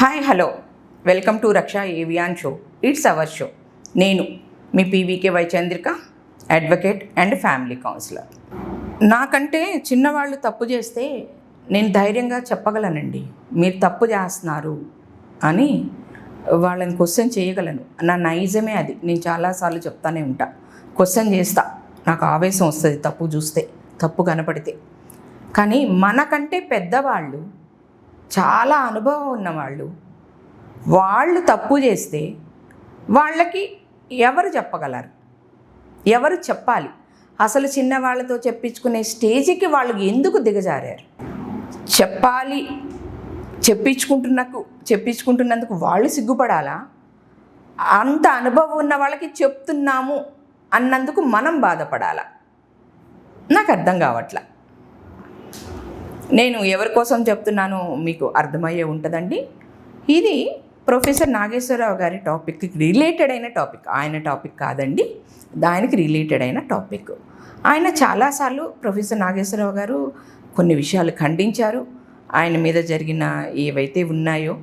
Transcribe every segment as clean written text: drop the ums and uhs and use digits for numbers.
Hi hello welcome to Raksha Avian show. It's our show. నేను మీ PVK Chandrika, advocate and family counsellor. నాకంటే చిన్నవాళ్ళు తప్పు చేస్తే నేను ధైర్యంగా చెప్పగలనండి, మీరు తప్పు చేస్తున్నారు అని వాళ్ళని క్వశ్చన్ చేయగలను. నా నైజమే అది. నేను చాలాసార్లు చెప్తానే ఉంటా, క్వశ్చన్ చేస్తా. నాకు ఆవేశం వస్తుంది తప్పు చూస్తే, తప్పు కనపడితే. కానీ మనకంటే పెద్దవాళ్ళు, చాలా అనుభవం ఉన్నవాళ్ళు, వాళ్ళు తప్పు చేస్తే వాళ్ళకి ఎవరు చెప్పగలరు, ఎవరు చెప్పాలి? అసలు చిన్నవాళ్ళతో చెప్పించుకునే వాళ్ళు ఎందుకు దిగజారారు? చెప్పాలి, చెప్పించుకుంటున్నందుకు వాళ్ళు సిగ్గుపడాలా? అంత అనుభవం ఉన్న వాళ్ళకి చెప్తున్నాము అన్నందుకు మనం బాధపడాలా? నాకు అర్థం కావట్లా. నేను ఎవరి కోసం చెప్తున్నానో మీకు అర్థమయ్యే ఉంటుందండి. ఇది ప్రొఫెసర్ నాగేశ్వరరావు గారి టాపిక్కి రిలేటెడ్ అయిన టాపిక్. ఆయన టాపిక్ కాదండి, దానికి రిలేటెడ్ అయిన టాపిక్. ఆయన చాలాసార్లు ప్రొఫెసర్ నాగేశ్వరరావు గారు కొన్ని విషయాలు ఖండించారు. ఆయన మీద జరిగిన ఏవైతే ఉన్నాయో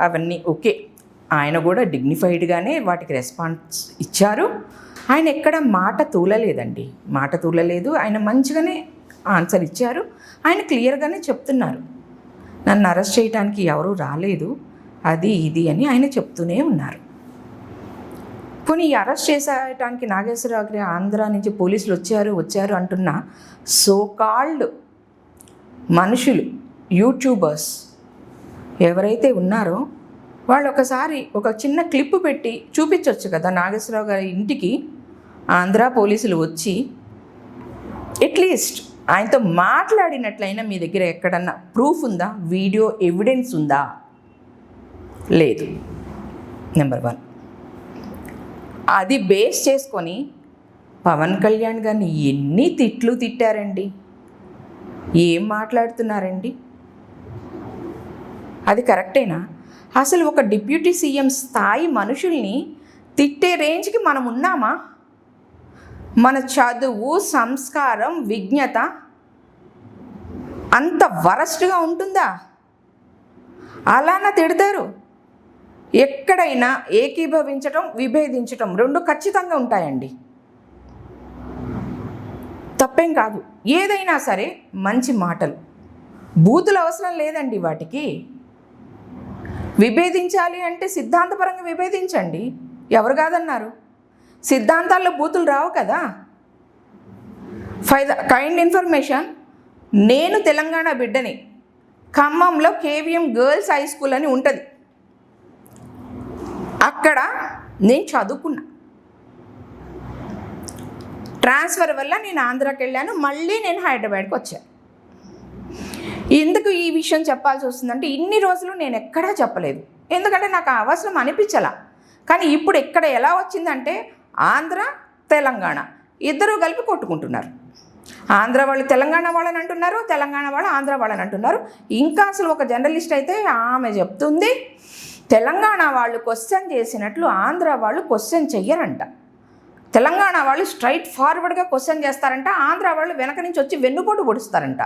అవన్నీ ఓకే, ఆయన కూడా డిగ్నిఫైడ్గానే వాటికి రెస్పాన్స్ ఇచ్చారు. ఆయన ఎక్కడ మాట తూలలేదండి, మాట తూలలేదు. ఆయన మంచిగానే ఆన్సర్ ఇచ్చారు. ఆయన క్లియర్గానే చెప్తున్నారు, నన్ను అరెస్ట్ చేయడానికి ఎవరూ రాలేదు, అది ఇది అని ఆయన చెప్తూనే ఉన్నారు. పోనీ అరెస్ట్ చేసేయటానికి నాగేశ్వరరావు గారి ఆంధ్ర నుంచి పోలీసులు వచ్చారు అంటున్న సోకాల్డ్ మనుషులు, యూట్యూబర్స్ ఎవరైతే ఉన్నారో వాళ్ళు ఒకసారి ఒక చిన్న క్లిప్ పెట్టి చూపించవచ్చు కదా. నాగేశ్వరరావు గారి ఇంటికి ఆంధ్ర పోలీసులు వచ్చి అట్లీస్ట్ ఆయనతో మాట్లాడినట్లయినా మీ దగ్గర ఎక్కడన్నా ప్రూఫ్ ఉందా? వీడియో ఎవిడెన్స్ ఉందా? లేదు. నెంబర్ 1. అది బేస్ చేసుకొని పవన్ కళ్యాణ్ గారిని ఎన్ని తిట్లు తిట్టారండి, ఏం మాట్లాడుతున్నారండి? అది కరెక్టేనా? అసలు ఒక డిప్యూటీ సీఎం స్థాయి మనుషుల్ని తిట్టే రేంజ్కి మనం ఉన్నామా? మన చదువు, సంస్కారం, విజ్ఞత అంత వరస్ట్గా ఉంటుందా? అలానా తిడతారు? ఎక్కడైనా ఏకీభవించటం, విభేదించటం రెండు ఖచ్చితంగా ఉంటాయండి, తప్పేం కాదు. ఏదైనా సరే మంచి మాటలు, బూతులు అవసరం లేదండి వాటికి. విభేదించాలి అంటే సిద్ధాంతపరంగా విభేదించండి, ఎవరు కాదన్నారు? సిద్ధాంతాల్లో బూతులు రావు కదా. ఫర్ ద కైండ్ ఇన్ఫర్మేషన్, నేను తెలంగాణ బిడ్డని. ఖమ్మంలో కేవీఎం గర్ల్స్ హై స్కూల్ అని ఉంటుంది, అక్కడ నేను చదువుకున్నా. ట్రాన్స్ఫర్ వల్ల నేను ఆంధ్రాకి వెళ్ళాను, మళ్ళీ నేను హైదరాబాద్కి వచ్చాను. ఎందుకు ఈ విషయం చెప్పాల్సి వస్తుందంటే, ఇన్ని రోజులు నేను ఎక్కడా చెప్పలేదు, ఎందుకంటే నాకు అవసరం అనిపించలా. కానీ ఇప్పుడు ఎక్కడ ఎలా వచ్చిందంటే, ఆంధ్ర తెలంగాణ ఇద్దరూ కలిపి కొట్టుకుంటున్నారు. ఆంధ్ర వాళ్ళు తెలంగాణ వాళ్ళని అంటున్నారు, తెలంగాణ వాళ్ళు ఆంధ్ర వాళ్ళని అంటున్నారు. ఇంకా అసలు ఒక జర్నలిస్ట్ అయితే ఆమె చెప్తుంది, తెలంగాణ వాళ్ళు క్వశ్చన్ చేసినట్లు ఆంధ్ర వాళ్ళు క్వశ్చన్ చెయ్యరంట. తెలంగాణ వాళ్ళు స్ట్రైట్ ఫార్వర్డ్గా క్వశ్చన్ చేస్తారంట, ఆంధ్ర వాళ్ళు వెనక నుంచి వచ్చి వెన్నుపోటు పొడుస్తారంట.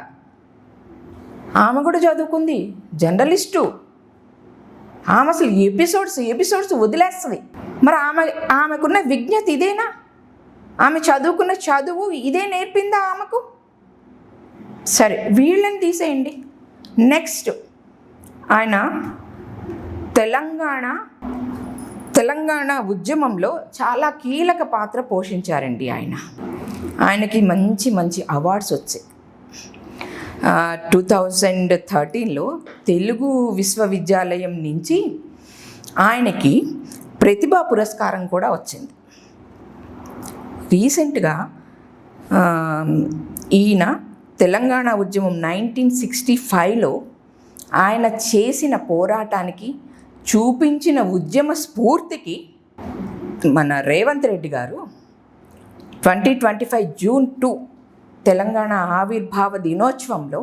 ఆమె కూడా చదువుకుంది, జర్నలిస్టు. ఆమె అసలు ఎపిసోడ్స్ వదిలేస్తుంది. మరి ఆమెకున్న విజ్ఞత ఇదేనా? ఆమె చదువుకున్న చదువు ఇదే నేర్పిందా ఆమెకు? సరే, వీళ్ళని తీసేయండి. నెక్స్ట్, ఆయన తెలంగాణ ఉద్యమంలో చాలా కీలక పాత్ర పోషించారండి. ఆయనకి మంచి అవార్డ్స్ వచ్చాయి. 2013లో తెలుగు విశ్వవిద్యాలయం నుంచి ఆయనకి ప్రతిభా పురస్కారం కూడా వచ్చింది. రీసెంట్గా ఈయన తెలంగాణ ఉద్యమం 1965లో ఆయన చేసిన పోరాటానికి, చూపించిన ఉద్యమ స్ఫూర్తికి మన రేవంత్ రెడ్డి గారు 2025 జూన్ 2 తెలంగాణ ఆవిర్భావ దినోత్సవంలో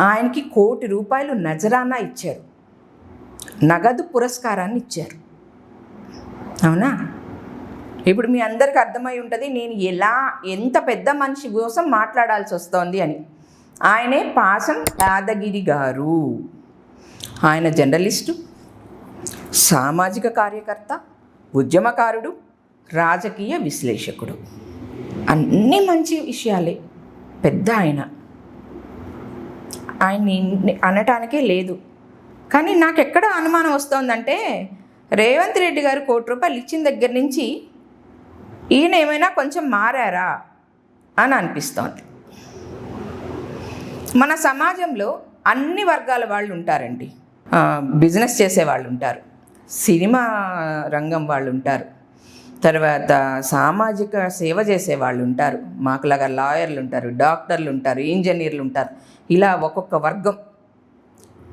ఆయనకి ₹1 కోటి నజరానా ఇచ్చారు, నగదు పురస్కారాన్ని ఇచ్చారు. అవునా? ఇప్పుడు మీ అందరికీ అర్థమై ఉంటుంది నేను ఎంత పెద్ద మనిషి కోసం మాట్లాడాల్సి వస్తోంది అని. ఆయనే పాసం యాదగిరి గారు. ఆయన జర్నలిస్టు, సామాజిక కార్యకర్త, ఉద్యమకారుడు, రాజకీయ విశ్లేషకుడు. అన్నీ మంచి విషయాలే. పెద్ద ఆయన్ని అనటానికే లేదు. కానీ నాకు ఎక్కడ అనుమానం వస్తుందంటే రేవంత్ రెడ్డి గారు ₹1 ఇచ్చిన దగ్గర నుంచి ఈయన ఏమైనా కొంచెం మారారా అని అనిపిస్తోంది. మన సమాజంలో అన్ని వర్గాల వాళ్ళు ఉంటారండి. బిజినెస్ చేసే వాళ్ళు ఉంటారు, సినిమా రంగం వాళ్ళు ఉంటారు, తర్వాత సామాజిక సేవ చేసే వాళ్ళు ఉంటారు, మాకులాగా లాయర్లు ఉంటారు, డాక్టర్లు ఉంటారు, ఇంజనీర్లు ఉంటారు. ఇలా ఒక్కొక్క వర్గం.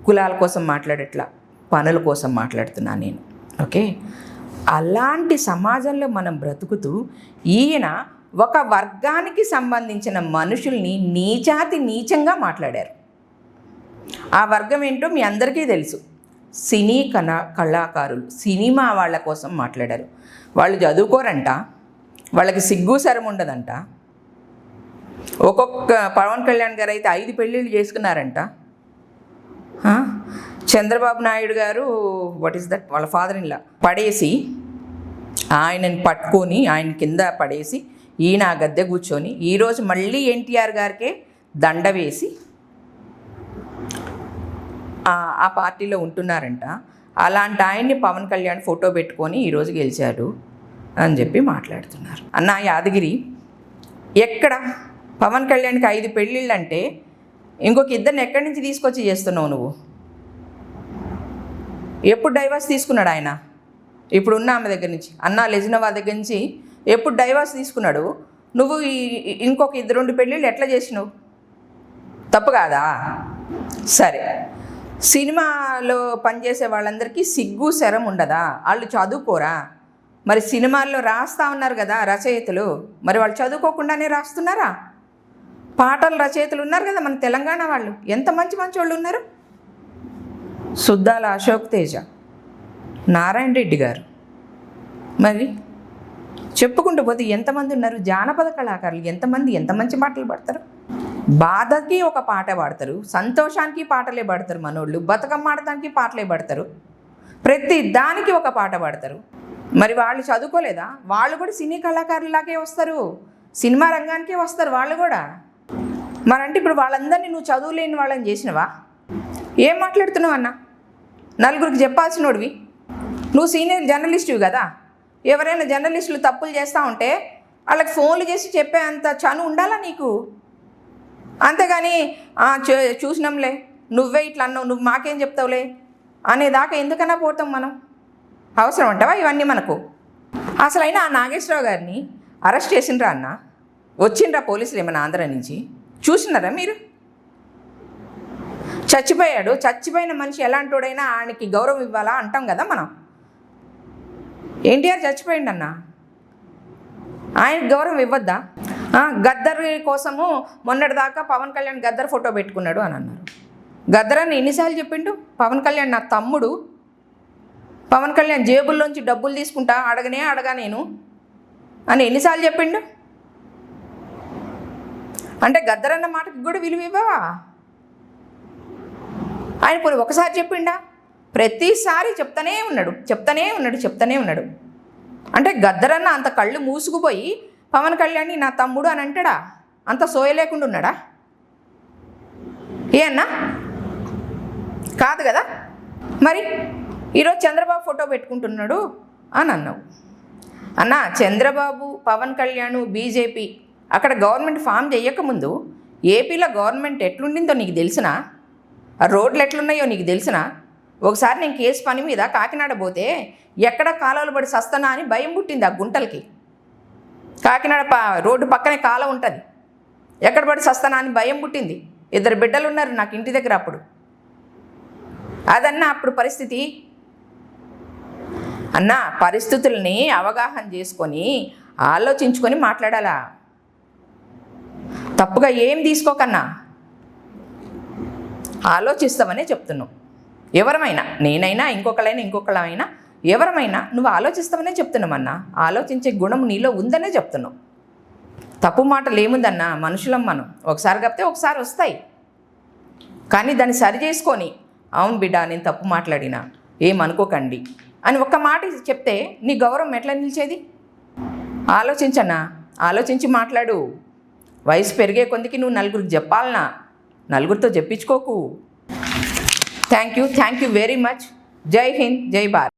కులాల కోసం మాట్లాడట్లా, పనుల కోసం మాట్లాడుతున్నాను నేను. ఓకే, అలాంటి సమాజంలో మనం బ్రతుకుతూ ఈయన ఒక వర్గానికి సంబంధించిన మనుషుల్ని నీచంగా మాట్లాడారు. ఆ వర్గం ఏంటో మీ అందరికీ తెలుసు. సినీ కళాకారులు, సినిమా వాళ్ళ కోసం మాట్లాడారు. వాళ్ళు చదువుకోరంట, వాళ్ళకి సిగ్గు శరం ఉండదంట. ఒక్కొక్క పవన్ కళ్యాణ్ గారు అయితే 5 పెళ్ళిళ్ళు చేసుకున్నారంట. చంద్రబాబు నాయుడు గారు వాళ్ళ ఫాదర్ ఇన్లా పడేసి, ఆయనని పట్టుకొని ఆయన కింద పడేసి ఈయన గద్దె కూర్చొని ఈరోజు మళ్ళీ ఎన్టీఆర్ గారికే దండ వేసి ఆ పార్టీలో ఉంటున్నారంట. అలాంటి ఆయన్ని పవన్ కళ్యాణ్ ఫోటో పెట్టుకొని ఈరోజు గెలిచాడు అని చెప్పి మాట్లాడుతున్నారు. అన్న యాదగిరి, ఎక్కడ పవన్ కళ్యాణ్కి 5 పెళ్ళిళ్ళు అంటే ఇంకొక ఇద్దరిని ఎక్కడి నుంచి తీసుకొచ్చి చేస్తున్నావు నువ్వు? ఎప్పుడు డైవర్స్ తీసుకున్నాడు ఆయన? ఇప్పుడు ఉన్న ఆమె దగ్గర నుంచి, అన్నా లెజినోవా దగ్గర నుంచి ఎప్పుడు డైవర్స్ తీసుకున్నాడు? నువ్వు ఇంకొక 2 పెళ్ళిళ్ళు ఎట్లా చేసినావు? తప్పు కాదా? సరే, సినిమాలో పనిచేసే వాళ్ళందరికీ సిగ్గు శరం ఉండదా? వాళ్ళు చదువుకోరా? మరి సినిమాల్లో రాస్తూ ఉన్నారు కదా రచయితలు, మరి వాళ్ళు చదువుకోకుండానే రాస్తున్నారా? పాటల రచయితలు ఉన్నారు కదా మన తెలంగాణ వాళ్ళు, ఎంత మంచి వాళ్ళు ఉన్నారు. సుద్దాల అశోక్ తేజ, నారాయణ రెడ్డి గారు, మరి చెప్పుకుంటూ పోతే ఎంతమంది ఉన్నారు. జానపద కళాకారులు ఎంతమంది, ఎంత మంచి పాటలు పాడతారు. బాధకి ఒక పాట పాడతారు, సంతోషానికి పాటలే పాడతారు మనోళ్ళు, బతుకమ్మ ఆడటానికి పాటలే పాడతారు, ప్రతి దానికి ఒక పాట పాడతారు. మరి వాళ్ళు చదువుకోలేదా? వాళ్ళు కూడా సినీ కళాకారులాగే వస్తారు, సినిమా రంగానికే వస్తారు వాళ్ళు కూడా. మరంటే ఇప్పుడు వాళ్ళందరినీ నువ్వు చదువులేని వాళ్ళని చేసినవా? ఏం మాట్లాడుతున్నావు అన్న? నలుగురికి చెప్పాల్సినోడివి నువ్వు, సీనియర్ జర్నలిస్టువి కదా. ఎవరైనా జర్నలిస్టులు తప్పులు చేస్తూ ఉంటే వాళ్ళకి ఫోన్లు చేసి చెప్పే అంత చను ఉండాలా నీకు? అంతేగాని చూసినాంలే, నువ్వే ఇట్లా అన్నావు, నువ్వు మాకేం చెప్తావులే అనేదాకా ఎందుకన్నా పోతాం మనం? అవసరం అంటావా ఇవన్నీ మనకు? అసలైనా ఆ నాగేశ్వరరావు గారిని అరెస్ట్ చేసిండ్రా అన్న? వచ్చిండ్రా పోలీసులు ఏమన్నా ఆంధ్ర నుంచి? చూసినారా మీరు? చచ్చిపోయాడు, చచ్చిపోయిన మనిషి ఎలాంటోడైనా ఆయనకి గౌరవం ఇవ్వాలా అంటాం కదా మనం. ఎన్టీఆర్ చచ్చిపోయిండు అన్న, ఆయనకి గౌరవం ఇవ్వద్దా? గద్దర్ కోసము మొన్నటిదాకా పవన్ కళ్యాణ్ గద్దర్ ఫోటో పెట్టుకున్నాడు అని అన్నారు. గద్దర్ అని ఎన్నిసార్లు చెప్పిండు? పవన్ కళ్యాణ్ నా తమ్ముడు, పవన్ కళ్యాణ్ జేబుల్లోంచి డబ్బులు తీసుకుంటా అడగా నేను అని ఎన్నిసార్లు చెప్పిండు? అంటే గద్దర్ అన్న మాటకి కూడా విలువ ఇవ్వవా? ఆయన పోనీ ఒకసారి చెప్పిండా? ప్రతిసారి చెప్తానే ఉన్నాడు. అంటే గద్దరన్న అంత కళ్ళు మూసుకుపోయి పవన్ కళ్యాణ్ని నా తమ్ముడు అని అంటాడా? అంత సోయ లేకుండా ఉన్నాడా? ఏ అన్నా? కాదు కదా. మరి ఈరోజు చంద్రబాబు ఫోటో పెట్టుకుంటున్నాడు అని అన్నావు. అన్న, చంద్రబాబు, పవన్ కళ్యాణ్, బీజేపీ అక్కడ గవర్నమెంట్ ఫామ్ చేయకముందు ఏపీలో గవర్నమెంట్ ఎట్లుండిందో నీకు తెలిసినా? ఆ రోడ్లు ఎట్లున్నాయో నీకు తెలిసినా? ఒకసారి నేను కేసు పని మీద కాకినాడ పోతే ఎక్కడ కాలువలు పడి సస్తనా అని భయం పుట్టింది ఆ గుంటలకి. కాకినాడ రోడ్డు పక్కనే కాలువ ఉంటుంది, ఎక్కడ పడి సస్తనా అని భయం పుట్టింది. 2 బిడ్డలు ఉన్నారు నాకు ఇంటి దగ్గర అప్పుడు. అదన్నా అప్పుడు పరిస్థితి. అన్న, పరిస్థితుల్ని అవగాహన చేసుకొని ఆలోచించుకొని మాట్లాడాలా. తప్పుగా ఏం తీసుకోకన్నా, ఆలోచిస్తామనే చెప్తున్నావు. ఎవరమైనా, నేనైనా ఇంకొకళ్ళైనా ఎవరమైనా నువ్వు ఆలోచిస్తామనే చెప్తున్నామన్నా. ఆలోచించే గుణం నీలో ఉందనే చెప్తున్నావు. తప్పు మాటలు ఏముందన్నా, మనుషులం మనం. ఒకసారి కాకపోతే ఒకసారి వస్తాయి, కానీ దాన్ని సరి చేసుకొని అవును బిడ్డ నేను తప్పు మాట్లాడినా ఏమనుకోకండి అని ఒక్క మాట చెప్తే నీ గౌరవం ఎట్లా నిలిచేది? ఆలోచించన్నా, ఆలోచించి మాట్లాడు. వయసు పెరిగే కొందికి నువ్వు నలుగురికి చెప్పాలనా, నలుగురితో చెప్పించుకోకు. Thank you very much. Jai Hind, జై భారత్.